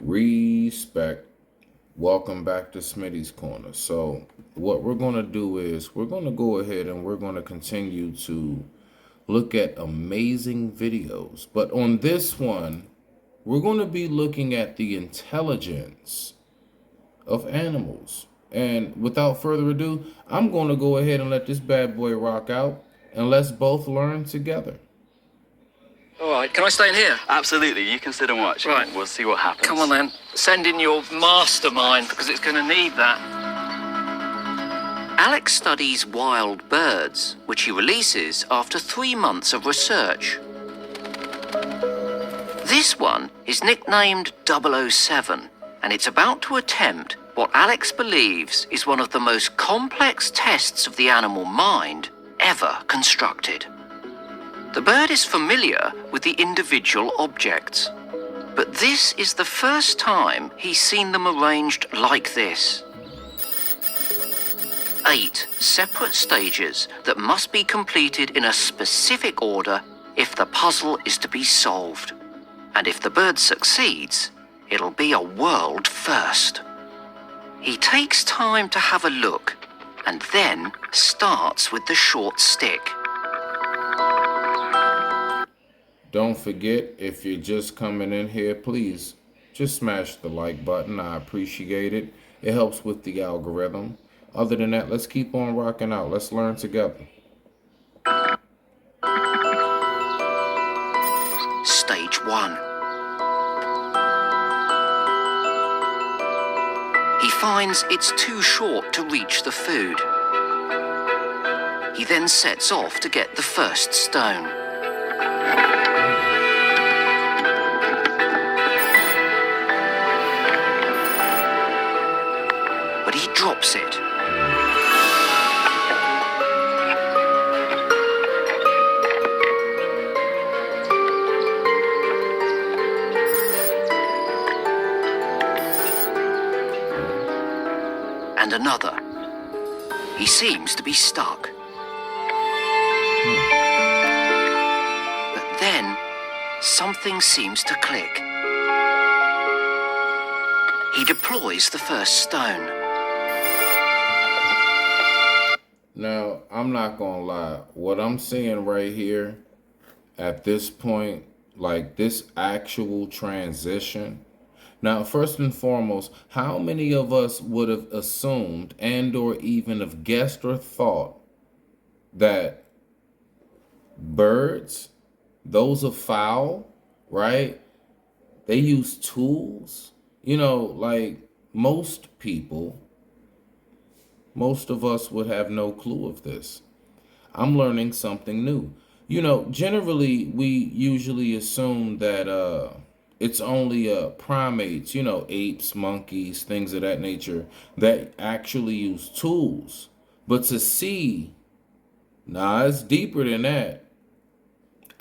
Respect. Welcome back to Smitty's Corner. So, what we're going to do is we're going to go ahead and we're going to continue to look at amazing videos. But on this one, we're going to be looking at the intelligence of animals. And without further ado, I'm going to go ahead and let this bad boy rock out and let's both learn together. All right, can I stay in here? Absolutely, you can sit and watch. Right. We'll see what happens. Come on then, send in your mastermind because it's going to need that. Alex studies wild birds, which he releases after 3 months of research. This one is nicknamed 007, and it's about to attempt what Alex believes is one of the most complex tests of the animal mind ever constructed. The bird is familiar with the individual objects, but this is the first time he's seen them arranged like this. 8 separate stages that must be completed in a specific order if the puzzle is to be solved. And if the bird succeeds, it'll be a world first. He takes time to have a look and then starts with the short stick. Don't forget, if you're just coming in here, please just smash the like button. I appreciate it. It helps with the algorithm. Other than that, let's keep on rocking out. Let's learn together. Stage 1. He finds it's too short to reach the food. He then sets off to get the first stone. But he drops it. And another. He seems to be stuck. But then, something seems to click. He deploys the first stone. Now, I'm not gonna lie. What I'm seeing right here at this point, like this actual transition. Now, first and foremost, how many of us would have assumed and or even have guessed or thought that birds, those are fowl, right? They use tools. You know, like most people, most of us would have no clue of this. I'm learning something new. You know, generally, we usually assume that it's only primates, you know, apes, monkeys, things of that nature, that actually use tools. But to see, nah, it's deeper than that.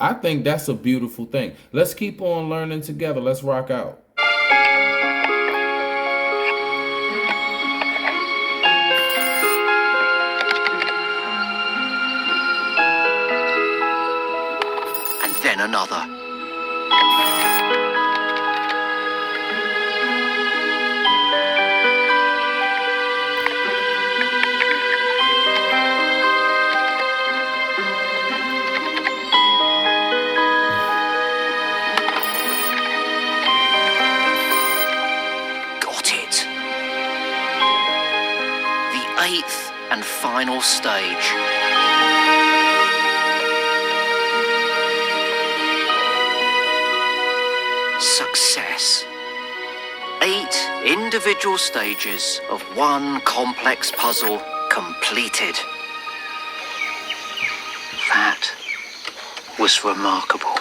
I think that's a beautiful thing. Let's keep on learning together. Let's rock out. Then another. Got it. The 8th and final stage. Success. 8 individual stages of one complex puzzle completed. That was remarkable.